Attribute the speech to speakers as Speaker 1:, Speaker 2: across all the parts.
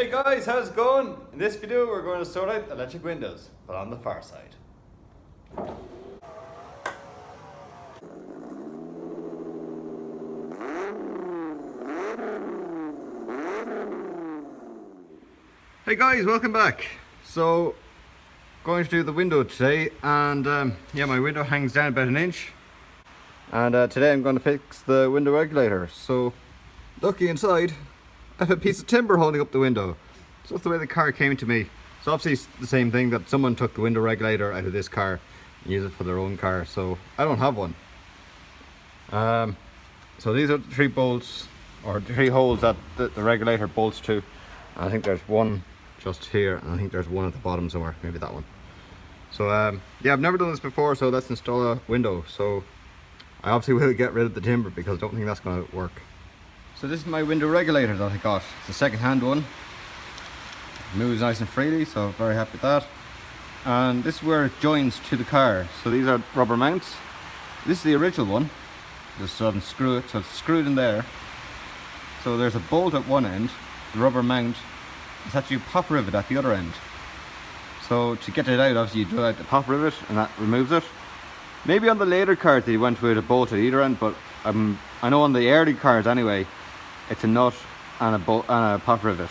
Speaker 1: Hey guys, how's it going? In this video we're going to sort out electric windows, but on the far side. Hey guys, welcome back. So, going to do the window today, and yeah, my window hangs down about an inch. And today I'm going to fix the window regulator. So, looking inside, I have a piece of timber holding up the window. So that's the way the car came to me. So obviously it's the same thing, that someone took the window regulator out of this car and used it for their own car. So I don't have one. So these are the 3 bolts, or 3 holes that the regulator bolts to. And I think there's one just here, and I think there's one at the bottom somewhere, maybe that one. So yeah, I've never done this before, so let's install a window. So I obviously will get rid of the timber because I don't think that's going to work. So this is my window regulator that I got. It's a second-hand one. It moves nice and freely, so very happy with that. And this is where it joins to the car. So these are rubber mounts. This is the original one. Just unscrew it, so it's screwed in there. So there's a bolt at one end, the rubber mount. It's actually a pop rivet at the other end. So to get it out, obviously you drill out the pop rivet and that removes it. Maybe on the later cars they went with a bolt at either end, but I know on the early cars anyway, it's a nut and a bolt and a pop rivet.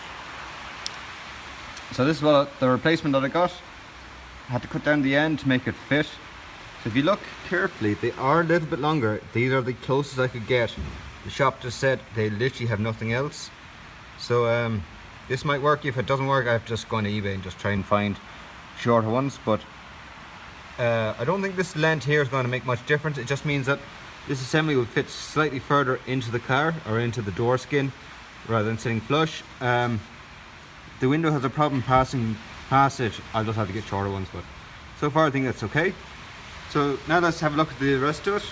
Speaker 1: So this is what the replacement that I got. I had to cut down the end to make it fit. So if you look carefully, they are a little bit longer. These are the closest I could get. The shop just said they literally have nothing else. So this might work. If it doesn't work, I've just gone to eBay and just try and find shorter ones. But I don't think this length here is going to make much difference. It just means that this assembly will fit slightly further into the car, or into the door skin, rather than sitting flush. The window has a problem passing past it. I'll just have to get shorter ones, but so far I think that's okay. So now let's have a look at the rest of it.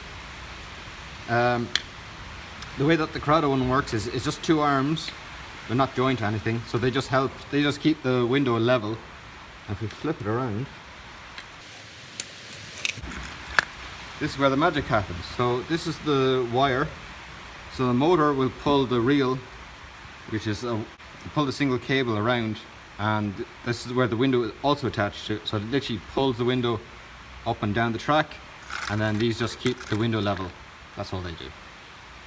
Speaker 1: The way that the Corrado one works is it's just 2 arms. They're not joined to anything, so they just help. They just keep the window level. And if we flip it around, this is where the magic happens. So this is the wire. So the motor will pull the reel, which is pull the single cable around, and this is where the window is also attached to. So it literally pulls the window up and down the track, and then these just keep the window level. That's all they do.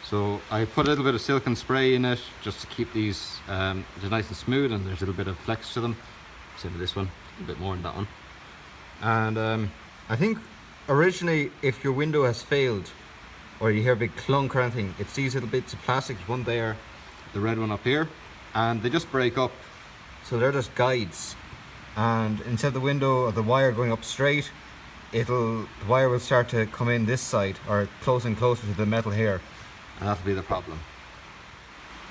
Speaker 1: So I put a little bit of silicone spray in it just to keep these they're nice and smooth, and there's a little bit of flex to them. Same with this one, a bit more than that one. And I think originally, if your window has failed or you hear a big clunk or anything, it's these little bits of plastic, one there, the red one up here, and they just break up. So they're just guides, and instead of the window or the wire going up straight, the wire will start to come in this side, or close and closer to the metal here, and that'll be the problem.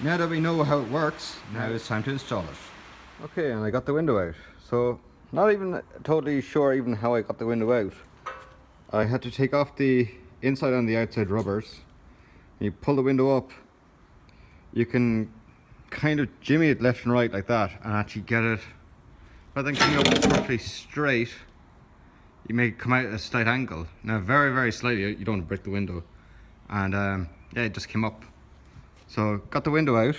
Speaker 1: Now that we know how it works, now it's time to install it. Okay, and I got the window out. So not even totally sure even how I got the window out. I had to take off the inside and the outside rubbers. And you pull the window up, you can kind of jimmy it left and right like that, and actually get it, rather than coming up perfectly straight, you may come out at a slight angle. Now very, very slightly, you don't want to break the window. And yeah, it just came up. So got the window out.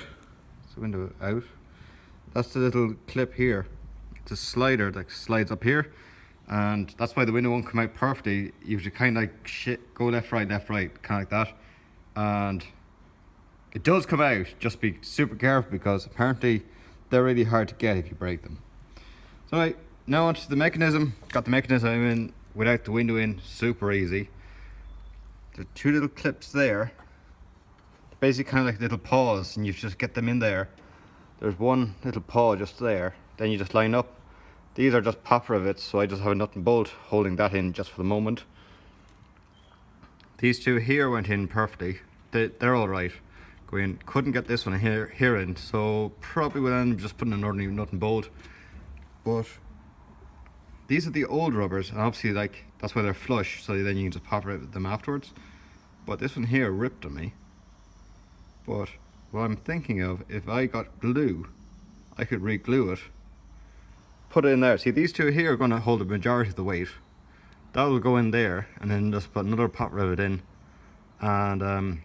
Speaker 1: It's the window out. That's the little clip here. It's a slider that slides up here, and that's why the window won't come out perfectly. You have to kind of like go left, right, kind of like that. And it does come out, just be super careful, because apparently they're really hard to get if you break them. So right, now onto the mechanism. Got the mechanism in without the window in, super easy. There are 2 little clips there, basically kind of like little paws, and you just get them in there. There's one little paw just there, then you just line up. These are just pop rivets, so I just have a nut and bolt holding that in just for the moment. These 2 here went in perfectly. They're all right. Couldn't get this one here in, so probably will end up just putting an ordinary nut and bolt. But these are the old rubbers, and obviously like that's why they're flush, so then you can just pop rivet them afterwards. But this one here ripped on me. But what I'm thinking of, if I got glue, I could re-glue it, put it in there. See, these 2 here are going to hold the majority of the weight. That will go in there, and then just put another pop rivet in, and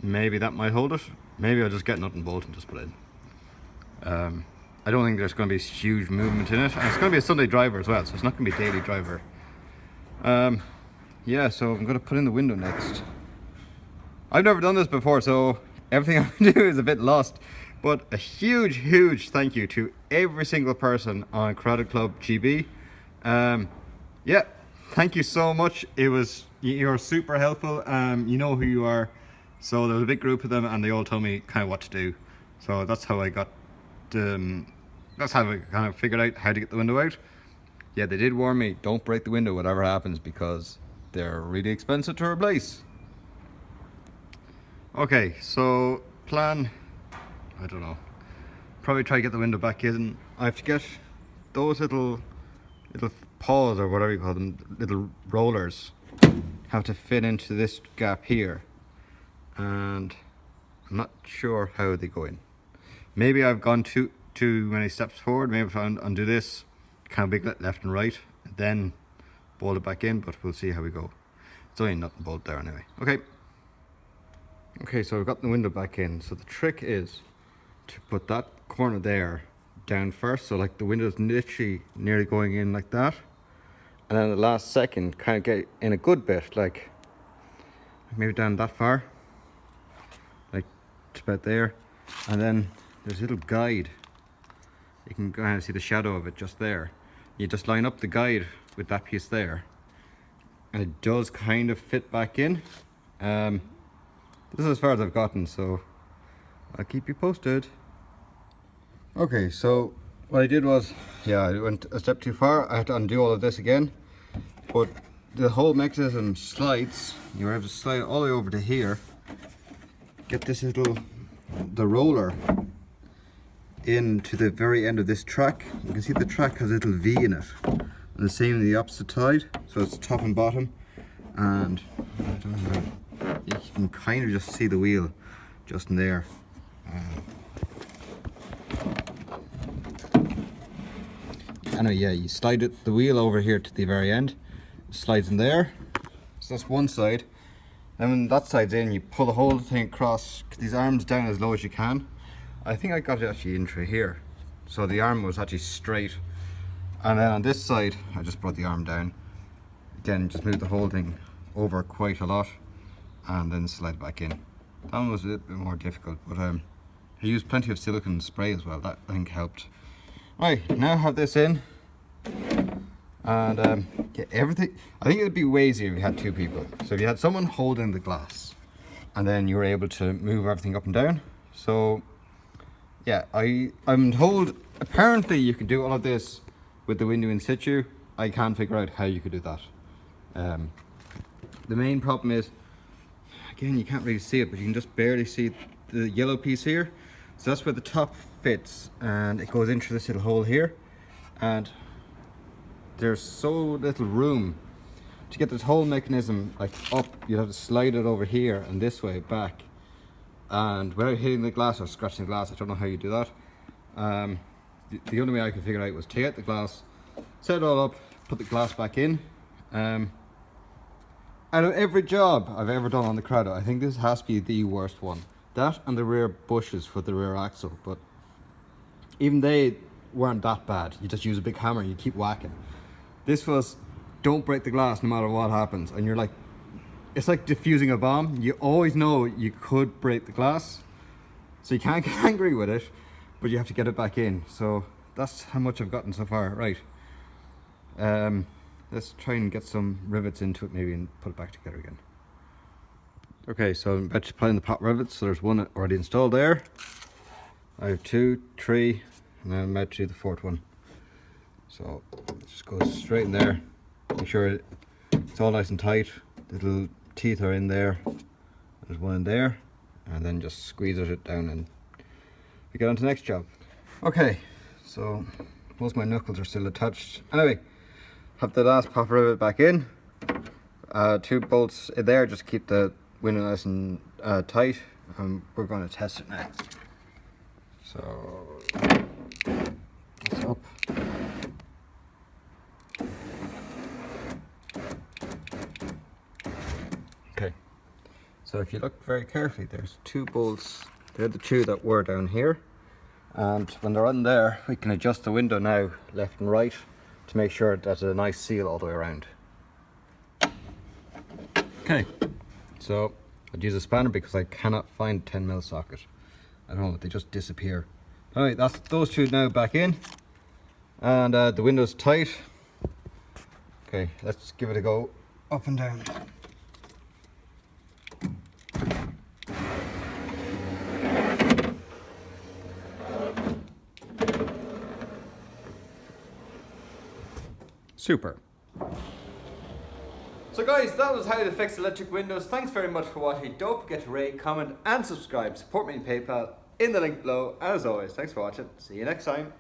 Speaker 1: maybe that might hold it. Maybe I'll just get nut and bolt and just put it in. I don't think there's going to be huge movement in it, and it's going to be a Sunday driver as well, so it's not going to be a daily driver. Yeah, so I'm going to put in the window next. I've never done this before, so everything I'm going to do is a bit lost. But a huge thank you to every single person on Corrado Club GB. Yeah, thank you so much. You're super helpful. You know who you are. So there was a big group of them, and they all told me kind of what to do. So that's how I that's how I kind of figured out how to get the window out. Yeah, they did warn me, don't break the window whatever happens, because they're really expensive to replace. Okay, so plan, I don't know, probably try to get the window back in. I have to get those little paws, or whatever you call them, little rollers, have to fit into this gap here, and I'm not sure how they go in. Maybe I've gone too many steps forward. Maybe if I undo this, kind of big left and right, then bolt it back in, but we'll see how we go. It's only nut and bolt there anyway. Okay, so I've got the window back in. So the trick is to put that corner there down first, so like the window's literally nearly going in like that, and then the last second kind of get in a good bit, like maybe down that far, like just about there, and then there's a little guide. You can kind of see the shadow of it just there. You just line up the guide with that piece there, and it does kind of fit back in. This is as far as I've gotten, so I'll keep you posted. Okay, so what I did was, yeah, I went a step too far. I had to undo all of this again, but the whole mechanism slides. You're able to slide all the way over to here, get this the roller into the very end of this track. You can see the track has a little V in it, and the same in the opposite side, so it's top and bottom, and I don't know, you can kind of just see the wheel just in there. Anyway, yeah, you slide the wheel over here to the very end, it slides in there, so that's one side. Then when that side's in, you pull the whole thing across, get these arms down as low as you can. I think I got it actually in through here, so the arm was actually straight. And then on this side, I just brought the arm down. Again, just moved the whole thing over quite a lot, and then slide back in. That one was a bit more difficult, but I used plenty of silicone spray as well. That I think helped. Right, now I have this in, and get everything. I think it'd be way easier if you had two people. So if you had someone holding the glass, and then you were able to move everything up and down. So yeah, I'm told apparently you can do all of this with the window in situ. I can't figure out how you could do that. The main problem is, again, you can't really see it, but you can just barely see the yellow piece here. So that's where the top fits, and it goes into this little hole here, and there's so little room to get this whole mechanism like up. You have to slide it over here and this way back, and without hitting the glass or scratching the glass. I don't know how you do that. The only way I could figure out was take out the glass, set it all up, put the glass back in. Out of every job I've ever done on the Corrado, I think this has to be the worst one. That and the rear bushes for the rear axle, but even they weren't that bad. You just use a big hammer, you keep whacking. This was, don't break the glass no matter what happens, and you're like, it's like defusing a bomb. You always know you could break the glass, so you can't get angry with it, but you have to get it back in. So that's how much I've gotten so far. Right, let's try and get some rivets into it maybe and put it back together again. Okay, so I'm about to apply the pot rivets. So there's one already installed there. I have 2, 3, and then I'm about to do the 4th one. So it just goes straight in there. Make sure it's all nice and tight. The little teeth are in there. There's one in there, and then just squeeze it down and we get on to the next job. Okay, so most of my knuckles are still attached. Anyway, have the last pot rivet back in. 2 bolts in there just to keep the window nice and tight. We're going to test it now. So it's up. Okay, so if you look very carefully, there's 2 bolts. They're the 2 that were down here, And when they're on there, we can adjust the window now, left and right, to make sure that there's a nice seal all the way around. Okay, so I'd use a spanner because I cannot find 10mm socket at home. They just disappear. Alright, that's those two now back in, and the window's tight. Okay, let's give it a go up and down. Super. So guys, that was how to fix electric windows. Thanks very much for watching. Don't forget to rate, comment and subscribe. Support me on PayPal in the link below. And as always, thanks for watching. See you next time.